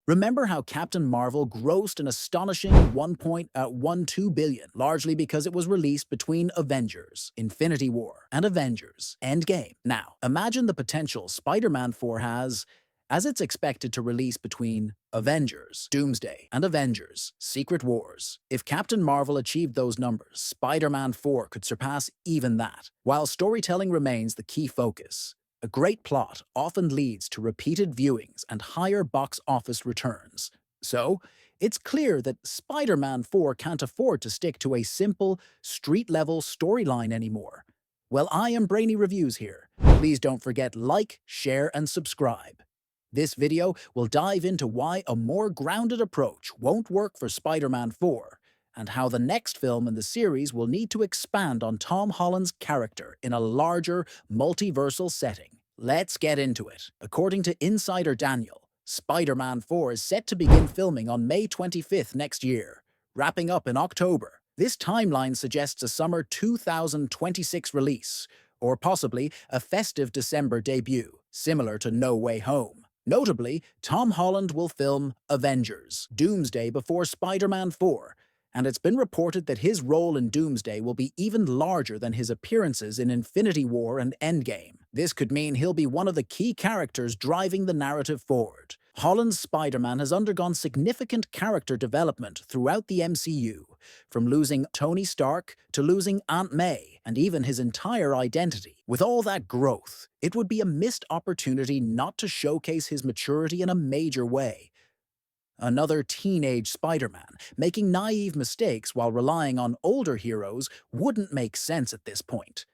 Remember how Captain Marvel grossed an astonishing 1.12 billion, largely because it was released between Avengers, Infinity War, and Avengers, Endgame. Now, imagine the potential Spider-Man 4 has, as it's expected to release between Avengers, Doomsday, and Avengers, Secret Wars. If Captain Marvel achieved those numbers, Spider-Man 4 could surpass even that. While storytelling remains the key focus, a great plot often leads to repeated viewings and higher box office returns. So, it's clear that Spider-Man 4 can't afford to stick to a simple, street-level storyline anymore. Well, I am Brainy Reviews here. Please don't forget like, share, and subscribe. This video will dive into why a more grounded approach won't work for Spider-Man 4, and how the next film in the series will need to expand on Tom Holland's character in a larger, multiversal setting. Let's get into it. According to insider Daniel, Spider-Man 4 is set to begin filming on May 25th next year, wrapping up in October. This timeline suggests a summer 2026 release, or possibly a festive December debut, similar to No Way Home. Notably, Tom Holland will film Avengers, Doomsday before Spider-Man 4, and it's been reported that his role in Doomsday will be even larger than his appearances in Infinity War and Endgame. This could mean he'll be one of the key characters driving the narrative forward. Holland's Spider-Man has undergone significant character development throughout the MCU, from losing Tony Stark to losing Aunt May, and even his entire identity. With all that growth, it would be a missed opportunity not to showcase his maturity in a major way. Another teenage Spider-Man, making naive mistakes while relying on older heroes, wouldn't make sense at this point.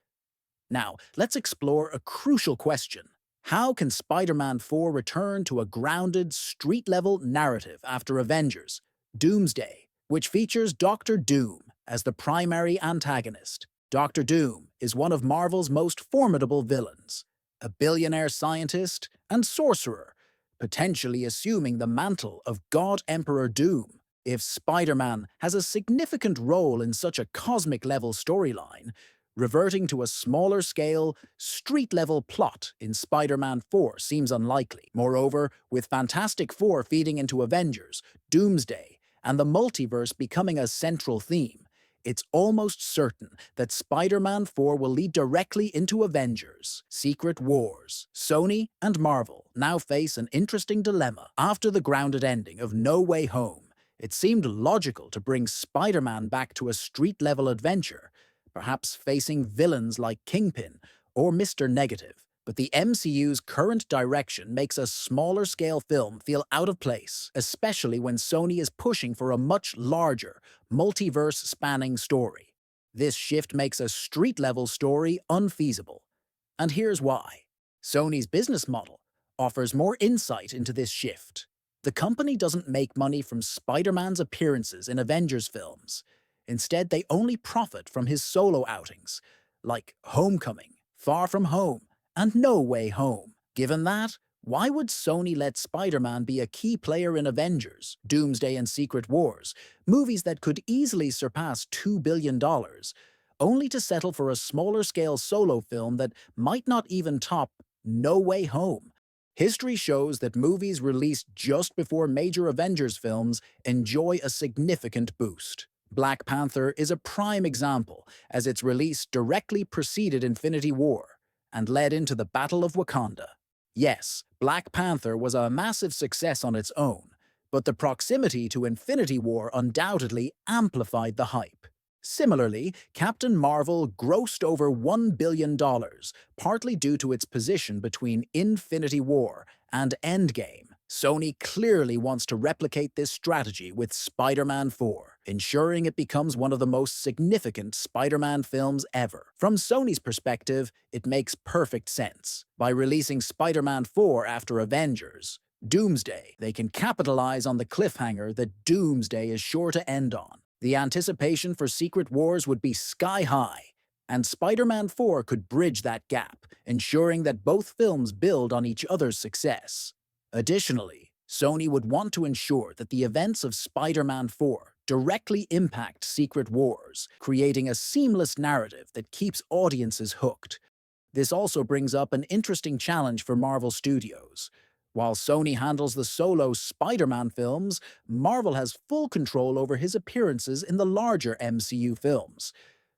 Now, let's explore a crucial question. How can Spider-Man 4 return to a grounded, street-level narrative after Avengers, Doomsday, which features Doctor Doom as the primary antagonist? Doctor Doom is one of Marvel's most formidable villains, a billionaire scientist and sorcerer, potentially assuming the mantle of God Emperor Doom. If Spider-Man has a significant role in such a cosmic-level storyline, reverting to a smaller-scale, street-level plot in Spider-Man 4 seems unlikely. Moreover, with Fantastic Four feeding into Avengers, Doomsday, and the multiverse becoming a central theme, it's almost certain that Spider-Man 4 will lead directly into Avengers, Secret Wars. Sony and Marvel now face an interesting dilemma. After the grounded ending of No Way Home, it seemed logical to bring Spider-Man back to a street-level adventure, perhaps facing villains like Kingpin or Mr. Negative. But the MCU's current direction makes a smaller-scale film feel out of place, especially when Sony is pushing for a much larger, multiverse-spanning story. This shift makes a street-level story unfeasible. And here's why. Sony's business model offers more insight into this shift. The company doesn't make money from Spider-Man's appearances in Avengers films. Instead, they only profit from his solo outings, like Homecoming, Far From Home, and No Way Home. Given that, why would Sony let Spider-Man be a key player in Avengers, Doomsday, and Secret Wars, movies that could easily surpass $2 billion, only to settle for a smaller-scale solo film that might not even top No Way Home? History shows that movies released just before major Avengers films enjoy a significant boost. Black Panther is a prime example, as its release directly preceded Infinity War and led into the Battle of Wakanda. Yes, Black Panther was a massive success on its own, but the proximity to Infinity War undoubtedly amplified the hype. Similarly, Captain Marvel grossed over $1 billion, partly due to its position between Infinity War and Endgame. Sony clearly wants to replicate this strategy with Spider-Man 4, ensuring it becomes one of the most significant Spider-Man films ever. From Sony's perspective, it makes perfect sense. By releasing Spider-Man 4 after Avengers, Doomsday, they can capitalize on the cliffhanger that Doomsday is sure to end on. The anticipation for Secret Wars would be sky-high, and Spider-Man 4 could bridge that gap, ensuring that both films build on each other's success. Additionally, Sony would want to ensure that the events of Spider-Man 4 directly impact Secret Wars, creating a seamless narrative that keeps audiences hooked. This also brings up an interesting challenge for Marvel Studios. While Sony handles the solo Spider-Man films, Marvel has full control over his appearances in the larger MCU films.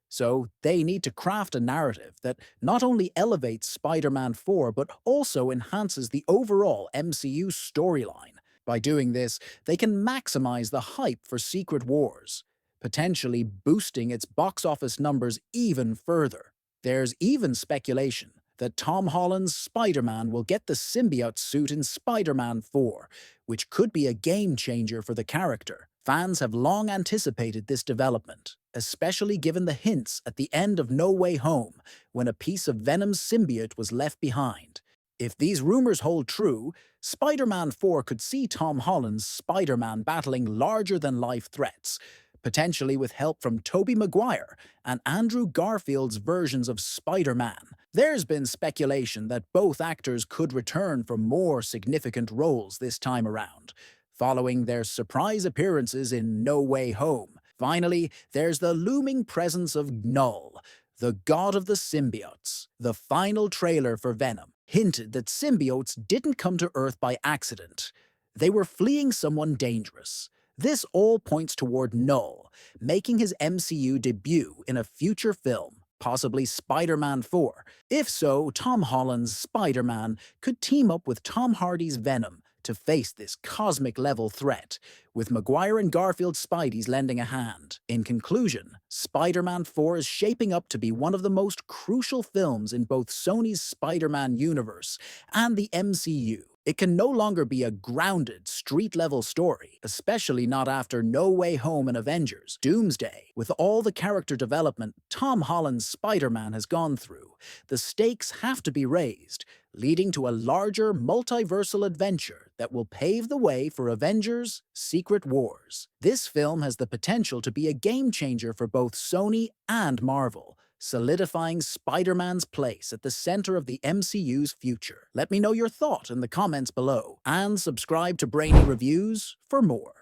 So they need to craft a narrative that not only elevates Spider-Man 4 but also enhances the overall MCU storyline. By doing this, they can maximize the hype for Secret Wars, potentially boosting its box office numbers even further. There's even speculation that Tom Holland's Spider-Man will get the symbiote suit in Spider-Man 4, which could be a game-changer for the character. Fans have long anticipated this development, especially given the hints at the end of No Way Home, when a piece of Venom's symbiote was left behind. If these rumors hold true, Spider-Man 4 could see Tom Holland's Spider-Man battling larger-than-life threats, potentially with help from Tobey Maguire and Andrew Garfield's versions of Spider-Man. There's been speculation that both actors could return for more significant roles this time around, following their surprise appearances in No Way Home. Finally, there's the looming presence of Null, the god of the symbiotes. The final trailer for Venom hinted that symbiotes didn't come to Earth by accident. They were fleeing someone dangerous. This all points toward Null, making his MCU debut in a future film, possibly Spider-Man 4. If so, Tom Holland's Spider-Man could team up with Tom Hardy's Venom to face this cosmic-level threat, with Maguire and Garfield's Spideys lending a hand. In conclusion, Spider-Man 4 is shaping up to be one of the most crucial films in both Sony's Spider-Man universe and the MCU. It can no longer be a grounded, street-level story, especially not after No Way Home and Avengers, Doomsday. With all the character development Tom Holland's Spider-Man has gone through, the stakes have to be raised, leading to a larger, multiversal adventure that will pave the way for Avengers: Secret Wars. This film has the potential to be a game-changer for both Sony and Marvel, solidifying Spider-Man's place at the center of the MCU's future. Let me know your thought in the comments below, and subscribe to Brainy Reviews for more.